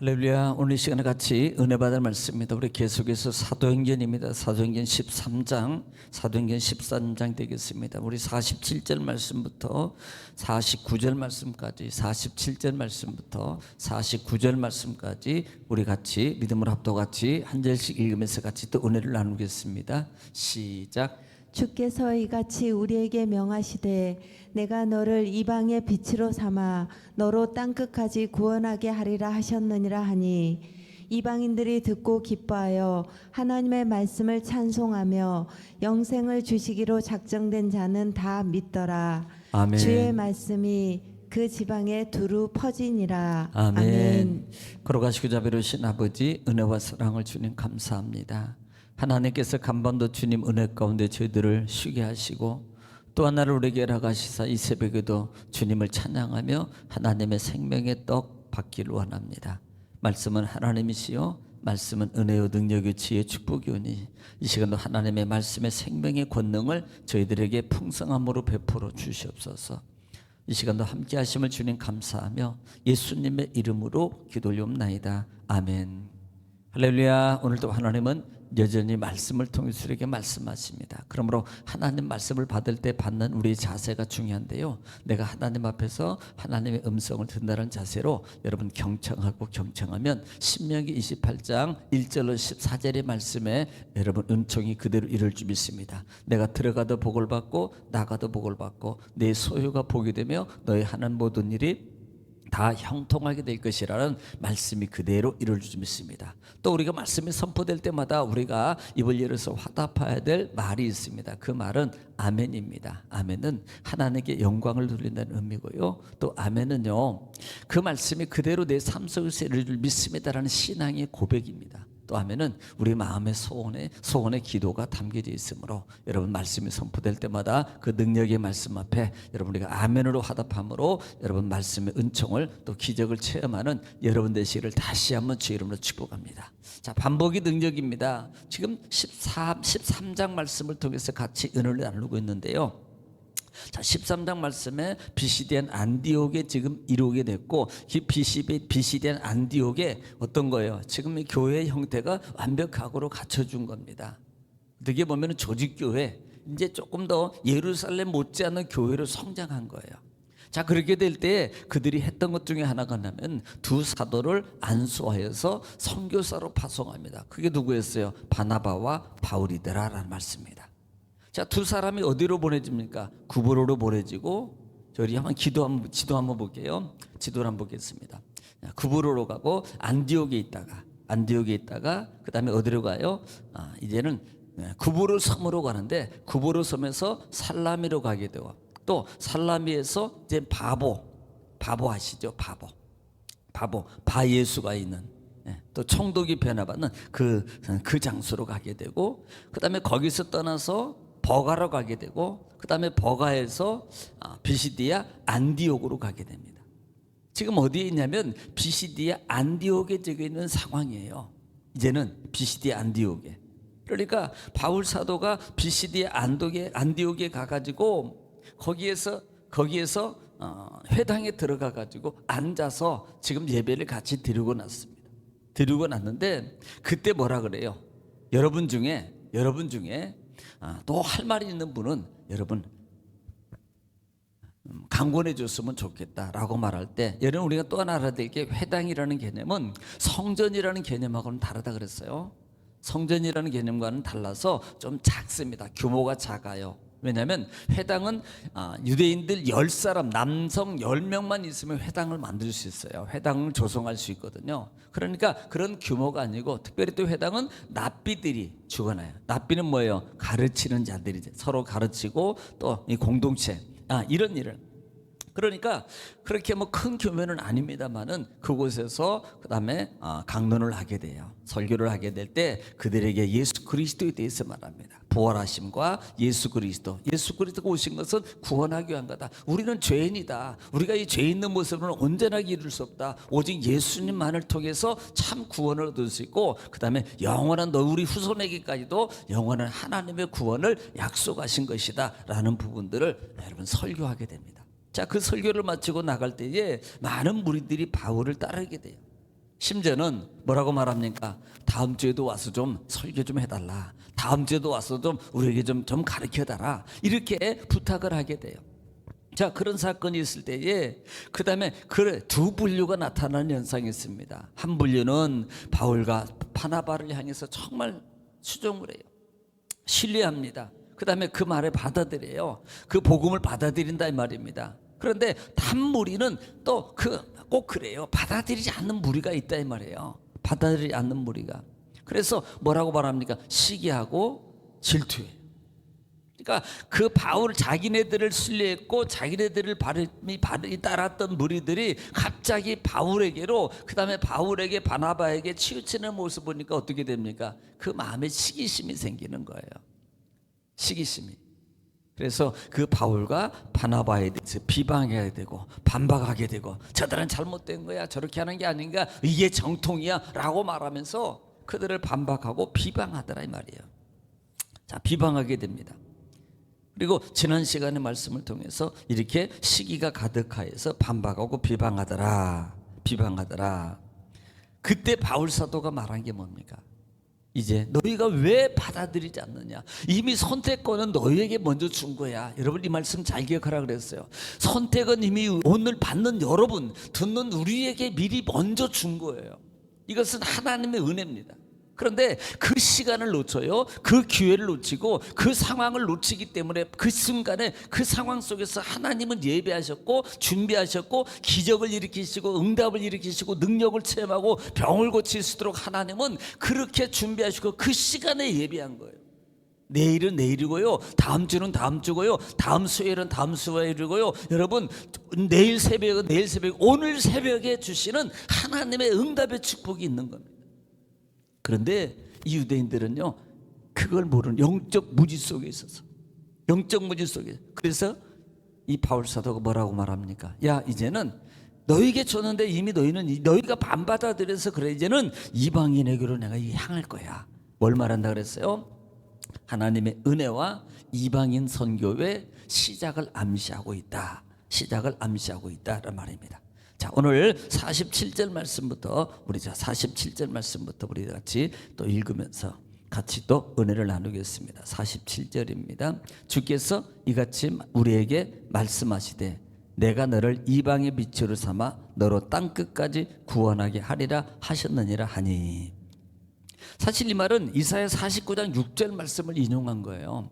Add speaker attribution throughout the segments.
Speaker 1: 할렐루야. 오늘 이 시간에 같이 은혜 받을 말씀입니다. 우리 계속해서 사도행전입니다. 사도행전 13장, 사도행전 13장 되겠습니다. 우리 47절 말씀부터 49절 말씀까지, 47절 말씀부터 49절 말씀까지 우리 같이 믿음으로 합도 같이 한 절씩 읽으면서 같이 또 은혜를 나누겠습니다. 시작.
Speaker 2: 주께서 이같이 우리에게 명하시되 내가 너를 이방의 빛으로 삼아 너로 땅끝까지 구원하게 하리라 하셨느니라 하니 이방인들이 듣고 기뻐하여 하나님의 말씀을 찬송하며 영생을 주시기로 작정된 자는 다 믿더라.
Speaker 1: 아멘.
Speaker 2: 주의 말씀이 그 지방에 두루 퍼지니라.
Speaker 1: 아멘. 걸어가시고 자비로우신 아버지, 은혜와 사랑을 주님 감사합니다. 하나님께서 간밤도 주님 은혜 가운데 저희들을 쉬게 하시고 또 하나를 우리에게 허락하시사 이 새벽에도 주님을 찬양하며 하나님의 생명의 떡 받기를 원합니다. 말씀은 하나님이시요 말씀은 은혜요 능력요 지혜 축복이 오니 이 시간도 하나님의 말씀의 생명의 권능을 저희들에게 풍성함으로 베풀어 주시옵소서. 이 시간도 함께 하심을 주님 감사하며 예수님의 이름으로 기도 올리옵나이다. 아멘. 할렐루야. 오늘도 하나님은 여전히 말씀을 통해서 우리에게 말씀하십니다. 그러므로 하나님 말씀을 받을 때 받는 우리의 자세가 중요한데요, 내가 하나님 앞에서 하나님의 음성을 듣는다는 자세로 여러분 경청하면 신명기 28장 1절로 14절의 말씀에 여러분 은총이 그대로 이룰 줄 믿습니다. 내가 들어가도 복을 받고 나가도 복을 받고 내 소유가 복이 되며 너의 하는 모든 일이 다 형통하게 될 것이라는 말씀이 그대로 이룰 줄 믿습니다. 또 우리가 말씀이 선포될 때마다 우리가 입을 열어서 화답해야 될 말이 있습니다. 그 말은 아멘입니다. 아멘은 하나님께 영광을 돌린다는 의미고요, 또 아멘은요 그 말씀이 그대로 내 삶 속에서 이룰 줄 믿습니다라는 신앙의 고백입니다. 또 하면은 우리 마음의 소원의 기도가 담겨져 있으므로 여러분 말씀이 선포될 때마다 그 능력의 말씀 앞에 여러분 우리가 아멘으로 화답함으로 여러분 말씀의 은총을 또 기적을 체험하는 여러분 되시기를 다시 한번 주의 이름으로 축복합니다. 자, 반복이 능력입니다. 지금 13장 말씀을 통해서 같이 은혜를 나누고 있는데요, 자, 13장 말씀에 BCDN 안디옥에 지금 이루게 됐고, BCDN 안디옥에 어떤 거예요? 지금 이 교회의 형태가 완벽하고 갖춰준 겁니다. 어떻게 보면 조직교회, 이제 조금 더 예루살렘 못지않은 교회로 성장한 거예요. 자, 그렇게 될 때 그들이 했던 것 중에 하나가 뭐냐면 두 사도를 안수하여서 선교사로 파송합니다. 그게 누구였어요? 바나바와 바울이더라라는 말씀입니다. 자, 두 사람이 어디로 보내집니까? 구브로로 보내지고, 저희 한번 지도 한번 볼게요. 지도를 한번 보겠습니다. 구브로로 가고 안디옥에 있다가 그 다음에 어디로 가요? 이제는 구브로 섬으로 가는데, 구브로 섬에서 살라미로 가게 되고, 또 살라미에서 이제 바보 아시죠? 바보 바예수가 있는, 또 총독이 변화받는 그 장소로 가게 되고, 그 다음에 거기서 떠나서 버가로 가게 되고, 그 다음에 버가에서 비시디아 안디옥으로 가게 됩니다. 지금 어디에 있냐면 비시디아 안디옥에 적혀 있는 상황이에요. 이제는 비시디아 안디옥에, 그러니까 바울 사도가 비시디아 안디옥에 가가지고 거기에서 회당에 들어가가지고 앉아서 지금 예배를 같이 드리고 났는데, 그때 뭐라 그래요? 여러분 중에 또 할 말이 있는 분은 여러분 강권해 줬으면 좋겠다라고 말할 때, 여러분 우리가 또 하나 알아야 될 게, 회당이라는 개념은 성전이라는 개념하고는 다르다 그랬어요. 성전이라는 개념과는 달라서 좀 작습니다. 규모가 작아요. 왜냐하면 회당은 유대인들 10사람, 남성 10명만 있으면 회당을 만들 수 있어요. 회당을 조성할 수 있거든요. 그러니까 그런 규모가 아니고, 특별히 또 회당은 납비들이 죽어나요. 납비는 뭐예요? 가르치는 자들이죠. 서로 가르치고 또 이 공동체, 이런 일을, 그러니까 그렇게 뭐 큰 규모는 아닙니다만은 그곳에서 그 다음에 강론을 하게 돼요. 설교를 하게 될 때 그들에게 예수 그리스도에 대해서 말합니다. 부활하심과 예수 그리스도가 오신 것은 구원하기 위한 거다. 우리는 죄인이다. 우리가 이 죄 있는 모습으로는 온전하게 이룰 수 없다. 오직 예수님만을 통해서 참 구원을 얻을 수 있고, 그 다음에 영원한 우리 후손에게까지도 영원한 하나님의 구원을 약속하신 것이다 라는 부분들을 여러분 설교하게 됩니다. 자, 그 설교를 마치고 나갈 때에 많은 무리들이 바울을 따르게 돼요. 심지어는 뭐라고 말합니까? 다음 주에도 와서 좀 설교 좀 해달라. 다음 주에도 와서 좀 우리에게 좀 가르쳐달라. 이렇게 부탁을 하게 돼요. 자, 그런 사건이 있을 때에 그 다음에 두 분류가 나타나는 현상이 있습니다. 한 분류는 바울과 바나바를 향해서 정말 수종을 해요. 신뢰합니다. 그 다음에 그 말을 받아들여요. 그 복음을 받아들인다 이 말입니다. 그런데 한 무리는 또 꼭 그래요. 받아들이지 않는 무리가 있다 이 말이에요. 받아들이지 않는 무리가. 그래서 뭐라고 말합니까? 시기하고 질투해요. 그러니까 그 바울 자기네들을 신뢰했고 자기네들을 바르게 따랐던 무리들이 갑자기 바울에게로 그 다음에 바울에게 바나바에게 치우치는 모습 보니까 어떻게 됩니까? 그 마음에 시기심이 생기는 거예요. 시기심이. 그래서 그 바울과 바나바에 대해서 비방해야 되고 반박하게 되고 저들은 잘못된 거야, 저렇게 하는 게 아닌가, 이게 정통이야 라고 말하면서 그들을 반박하고 비방하더라 이 말이에요. 자, 비방하게 됩니다. 그리고 지난 시간의 말씀을 통해서 이렇게 시기가 가득하여서 반박하고 비방하더라. 그때 바울 사도가 말한 게 뭡니까? 이제 너희가 왜 받아들이지 않느냐? 이미 선택권은 너희에게 먼저 준 거야. 여러분 이 말씀 잘 기억하라 그랬어요. 선택은 이미 오늘 받는 여러분, 듣는 우리에게 미리 먼저 준 거예요. 이것은 하나님의 은혜입니다. 그런데 그 시간을 놓쳐요. 그 기회를 놓치고 그 상황을 놓치기 때문에 그 순간에 그 상황 속에서 하나님은 예배하셨고 준비하셨고 기적을 일으키시고 응답을 일으키시고 능력을 체험하고 병을 고칠 수 있도록 하나님은 그렇게 준비하시고 그 시간에 예배한 거예요. 내일은 내일이고요, 다음 주는 다음 주고요, 다음 수요일은 다음 수요일이고요. 여러분 내일 새벽은 내일 새벽, 오늘 새벽에 주시는 하나님의 응답의 축복이 있는 겁니다. 그런데 이 유대인들은요 그걸 모르는 영적 무지 속에 있어서, 영적 무지 속에. 그래서 이 바울 사도가 뭐라고 말합니까? 야, 이제는 너에게 줬는데 이미 너희가 반받아들여서 그래, 이제는 이방인에게로 내가 향할 거야. 뭘 말한다 그랬어요? 하나님의 은혜와 이방인 선교의 시작을 암시하고 있다. 시작을 암시하고 있다라는 말입니다. 자, 오늘 47절 말씀부터 우리 47절 말씀부터 우리 같이 또 읽으면서 같이 또 은혜를 나누겠습니다. 47절입니다. 주께서 이같이 우리에게 말씀하시되 내가 너를 이방의 빛으로 삼아 너로 땅 끝까지 구원하게 하리라 하셨느니라 하니. 사실 이 말은 이사야 49장 6절 말씀을 인용한 거예요.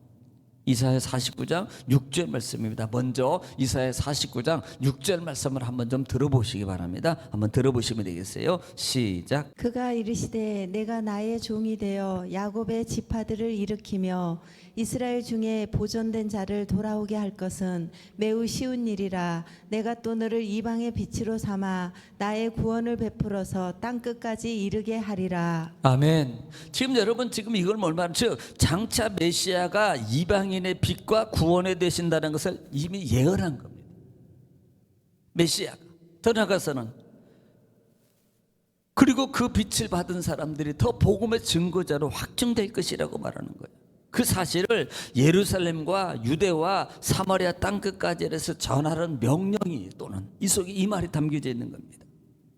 Speaker 1: 이사야 49장 6절 말씀입니다. 먼저 이사야 49장 6절 말씀을 한번 좀 들어보시기 바랍니다. 한번 들어보시면 되겠어요. 시작.
Speaker 2: 그가 이르시되 내가 나의 종이 되어 야곱의 지파들을 일으키며 이스라엘 중에 보존된 자를 돌아오게 할 것은 매우 쉬운 일이라. 내가 또 너를 이방의 빛으로 삼아 나의 구원을 베풀어서 땅 끝까지 이르게 하리라.
Speaker 1: 아멘. 지금 여러분 지금 이걸 뭘 말하는, 즉 장차 메시아가 이방인의 빛과 구원에 되신다는 것을 이미 예언한 겁니다. 메시아가 더 나아가서는, 그리고 그 빛을 받은 사람들이 더 복음의 증거자로 확증될 것이라고 말하는 거예요. 그 사실을 예루살렘과 유대와 사마리아 땅 끝까지 해서 전하는 명령이, 또는 이 속에 이 말이 담겨져 있는 겁니다.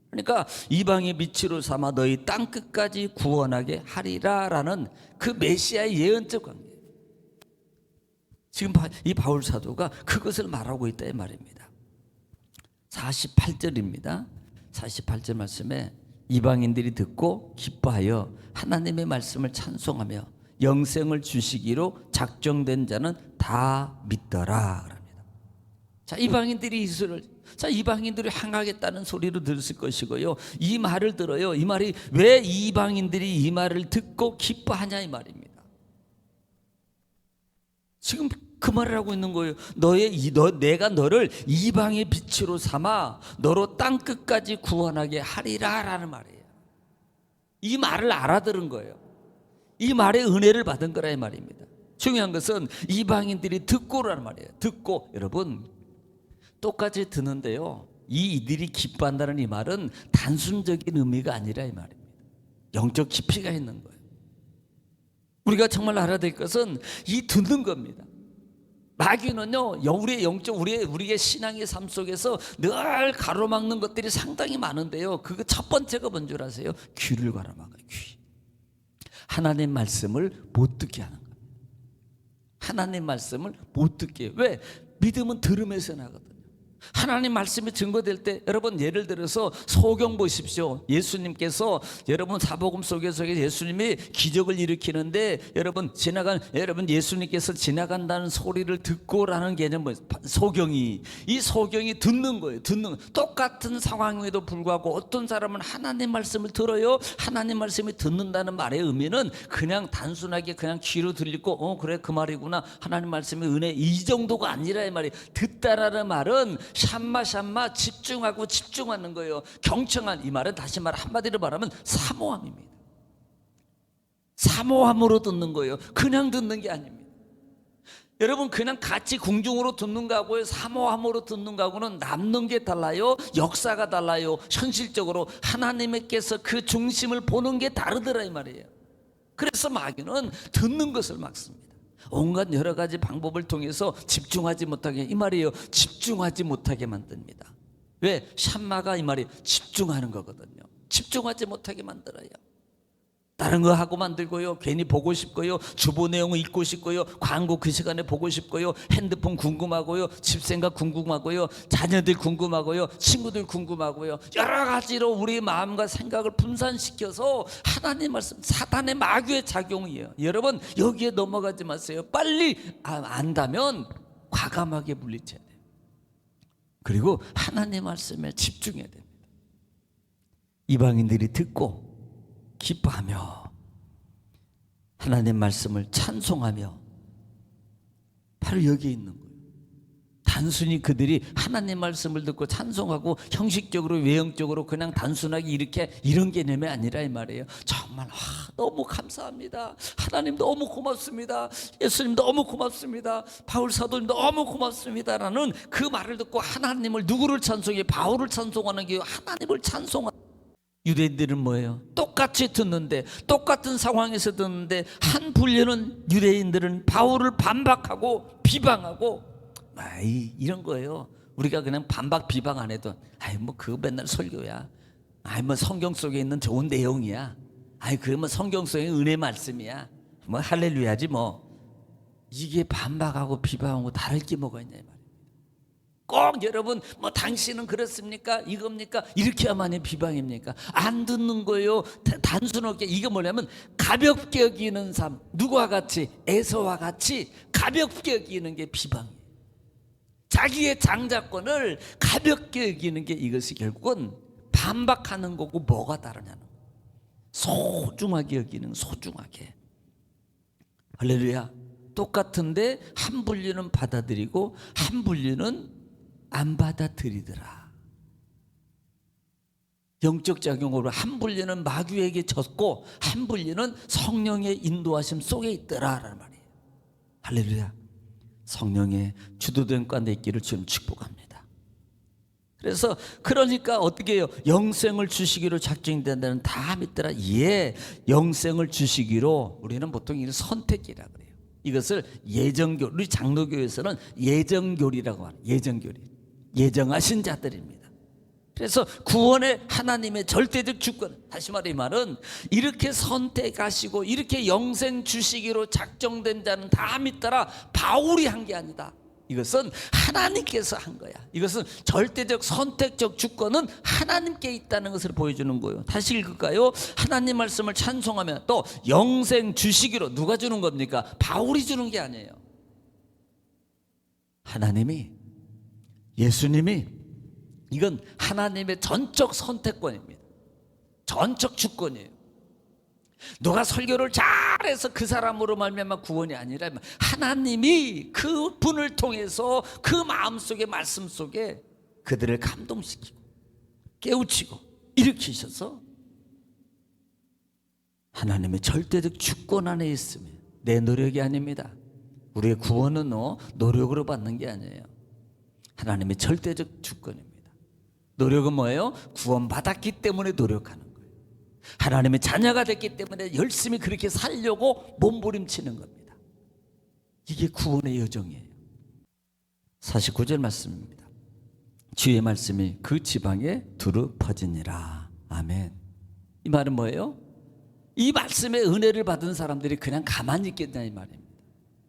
Speaker 1: 그러니까 이방의 빛으로 삼아 너희 땅 끝까지 구원하게 하리라라는 그 메시아의 예언적 관계. 지금 이 바울 사도가 그것을 말하고 있다 이 말입니다. 48절입니다. 48절 말씀에 이방인들이 듣고 기뻐하여 하나님의 말씀을 찬송하며 영생을 주시기로 작정된 자는 다 믿더라 그럽니다. 자, 이방인들이 이방인들이 향하겠다는 소리로 들었을 것이고요. 이 말을 들어요. 이 말이 왜 이방인들이 이 말을 듣고 기뻐하냐 이 말입니다. 지금 그 말을 하고 있는 거예요. 내가 너를 이방의 빛으로 삼아 너로 땅 끝까지 구원하게 하리라라는 말이에요. 이 말을 알아들은 거예요. 이 말의 은혜를 받은 거라 이 말입니다. 중요한 것은 이방인들이 듣고라는 말이에요. 듣고. 여러분 똑같이 듣는데요, 이들이 기뻐한다는 이 말은 단순적인 의미가 아니라 이 말입니다. 영적 깊이가 있는 거예요. 우리가 정말 알아야 될 것은 이 듣는 겁니다. 마귀는요, 우리의 영적, 우리의 신앙의 삶 속에서 늘 가로막는 것들이 상당히 많은데요. 그거 첫 번째가 뭔 줄 아세요? 귀를 가로막아요. 귀. 하나님 말씀을 못 듣게 하는 거예요. 하나님 말씀을 못 듣게 해요. 왜? 믿음은 들음에서 나거든요. 하나님 말씀이 증거될 때, 여러분 예를 들어서 소경 보십시오. 예수님께서, 여러분 사복음 속에서 예수님이 기적을 일으키는데, 여러분 예수님께서 지나간다는 소리를 듣고라는 개념, 소경이, 이 소경이 듣는 거예요. 똑같은 상황에도 불구하고 어떤 사람은 하나님 말씀을 들어요. 하나님 말씀이 듣는다는 말의 의미는 그냥 단순하게 그냥 귀로 들리고 그래 그 말이구나, 하나님 말씀의 은혜, 이 정도가 아니라 이 말이, 듣다라는 말은 샴마 집중하고 집중하는 거예요. 경청한, 이 말은 다시 말 한마디로 말하면 사모함입니다. 사모함으로 듣는 거예요. 그냥 듣는 게 아닙니다. 여러분 그냥 같이 궁중으로 듣는 거하고요, 사모함으로 듣는 거하고는 남는 게 달라요. 역사가 달라요. 현실적으로 하나님께서 그 중심을 보는 게 다르더라 이 말이에요. 그래서 마귀는 듣는 것을 막습니다. 온갖 여러 가지 방법을 통해서 집중하지 못하게, 이 말이에요, 집중하지 못하게 만듭니다. 왜? 샴마가 이 말이 집중하는 거거든요. 집중하지 못하게 만들어요. 다른 거 하고 만들고요, 괜히 보고 싶고요, 주보 내용을 읽고 싶고요, 광고 그 시간에 보고 싶고요, 핸드폰 궁금하고요, 집 생각 궁금하고요, 자녀들 궁금하고요, 친구들 궁금하고요, 여러 가지로 우리 마음과 생각을 분산시켜서 하나님 말씀, 사탄의 마귀의 작용이에요. 여러분 여기에 넘어가지 마세요. 빨리 안다면 과감하게 물리쳐야 돼요. 그리고 하나님 말씀에 집중해야 됩니다. 이방인들이 듣고 기뻐하며 하나님 말씀을 찬송하며, 바로 여기 있는 거예요. 단순히 그들이 하나님 말씀을 듣고 찬송하고 형식적으로 외형적으로 그냥 단순하게 이렇게 이런 개념이 아니라 이 말이에요. 정말 너무 감사합니다, 하나님 너무 고맙습니다, 예수님 너무 고맙습니다, 바울 사도님 너무 고맙습니다라는 그 말을 듣고 하나님을, 누구를 찬송해? 바울을 찬송하는 게 하나님을 찬송하는. 유대인들은 뭐예요? 똑같이 듣는데, 똑같은 상황에서 듣는데, 한 분류는 유대인들은 바울을 반박하고 비방하고 이런 거예요. 우리가 그냥 반박 비방 안 해도 뭐 그거 맨날 설교야, 뭐 성경 속에 있는 좋은 내용이야, 그거 뭐 성경 속의 은혜 말씀이야, 뭐 할렐루야지 뭐. 이게 반박하고 비방하고 다를 게 뭐가 있냐 이 말이에요. 꼭 여러분 뭐 당신은 그렇습니까, 이겁니까, 이렇게 하만이 비방입니까? 안 듣는 거예요. 단순하게 이게 뭐냐면 가볍게 여기는 삶, 누구와 같이? 에서와 같이 가볍게 여기는 게 비방이에요. 자기의 장자권을 가볍게 여기는 게, 이것이 결국은 반박하는 거고 뭐가 다르냐는 거예요. 소중하게 여기는, 소중하게. 할렐루야. 똑같은데 한 분류는 받아들이고 한 분류는 안 받아들이더라. 영적 작용으로 한 분류는 마귀에게 졌고 한 분류는 성령의 인도하심 속에 있더라라는 말이에요. 할렐루야. 성령의 주도된 가운데 있기를 주님 축복합니다. 그래서 그러니까 어떻게 해요? 영생을 주시기로 작정된다는 다 믿더라. 예, 영생을 주시기로. 우리는 보통 이걸 선택이라 그래요. 이것을 예정교, 우리 장로교에서는 예정교리라고 하는, 예정교리, 예정하신 자들입니다. 그래서 구원의 하나님의 절대적 주권, 다시 말해 이 말은 이렇게 선택하시고 이렇게 영생 주시기로 작정된 자는 다 믿더라. 바울이 한 게 아니다. 이것은 하나님께서 한 거야. 이것은 절대적 선택적 주권은 하나님께 있다는 것을 보여주는 거예요. 다시 읽을까요? 하나님 말씀을 찬송하면 또 영생 주시기로. 누가 주는 겁니까? 바울이 주는 게 아니에요. 하나님이, 예수님이, 이건 하나님의 전적 선택권입니다. 전적 주권이에요. 누가 설교를 잘해서 그 사람으로 말미암아 구원이 아니라 하나님이 그 분을 통해서 그 마음속에, 말씀 속에 그들을 감동시키고 깨우치고 일으키셔서 하나님의 절대적 주권 안에 있으면, 내 노력이 아닙니다. 우리의 구원은 노력으로 받는 게 아니에요. 하나님의 절대적 주권입니다. 노력은 뭐예요? 구원받았기 때문에 노력하는 거예요. 하나님의 자녀가 됐기 때문에 열심히 그렇게 살려고 몸부림치는 겁니다. 이게 구원의 여정이에요. 49절 말씀입니다. 주의 말씀이 그 지방에 두루 퍼지니라. 아멘. 이 말은 뭐예요? 이 말씀의 은혜를 받은 사람들이 그냥 가만히 있겠냐 이 말입니다.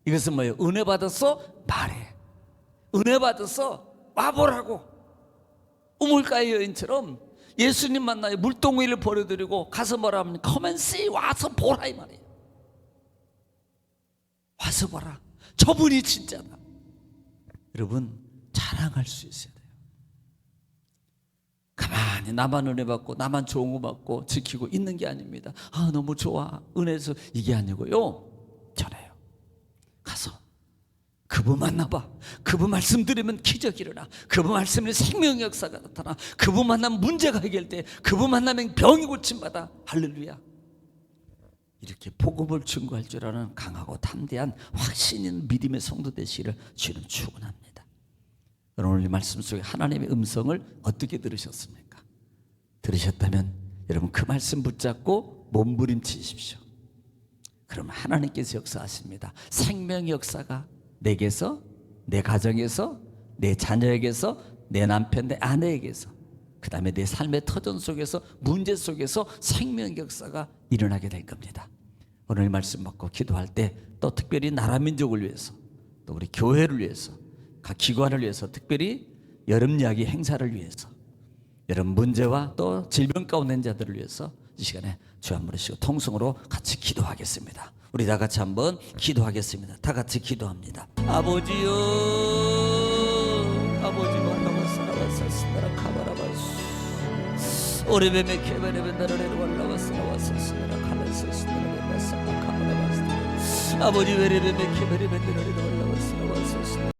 Speaker 1: 이것은 뭐예요? 은혜 받았어? 말해. 은혜 받았어? 와보라고. 우물가의 여인처럼 예수님 만나요. 물동이를 버려드리고 가서 뭐라 하면 Come and see. 와서 보라 이 말이에요. 와서 보라. 저분이 진짜다. 여러분 자랑할 수 있어야 돼요. 가만히 나만 은혜 받고 나만 좋은 거 받고 지키고 있는 게 아닙니다. 아 너무 좋아 은혜에서 이게 아니고요. 전해요. 가서 그분 만나봐. 그분 말씀 들으면 기적이 일어나. 그분 말씀에 생명 역사가 나타나. 그분 만나면 문제가 해결돼. 그분 만나면 병이 고침받아. 할렐루야. 이렇게 복음을 증거할 줄 아는 강하고 담대한 확신 있는 믿음의 성도 되시기를 주님 축원합니다. 오늘 이 말씀 속에 하나님의 음성을 어떻게 들으셨습니까? 들으셨다면 여러분 그 말씀 붙잡고 몸부림치십시오. 그러면 하나님께서 역사하십니다. 생명의 역사가 내게서, 내 가정에서, 내 자녀에게서, 내 남편, 내 아내에게서, 그 다음에 내 삶의 터전 속에서, 문제 속에서 생명의 역사가 일어나게 될 겁니다. 오늘 말씀 받고 기도할 때 또 특별히 나라 민족을 위해서, 또 우리 교회를 위해서, 각 기관을 위해서, 특별히 여름 야기 행사를 위해서, 여러분 문제와 또 질병 가운데 있는 자들을 위해서 이 시간에 주 한 번 부르시고 통성으로 같이 기도하겠습니다. 우리 다 같이 한번 기도하겠습니다. 다 같이 기도합니다. 아버지요, 아버지 말라와사라와사스나라 카바라바스 오레베메 케베레벤다라레로 말라와사라와사스나라 카바사스나라 바사카 카바라바스 아버지 베레베메 케베레벤다라레로 말라와사라와사스나라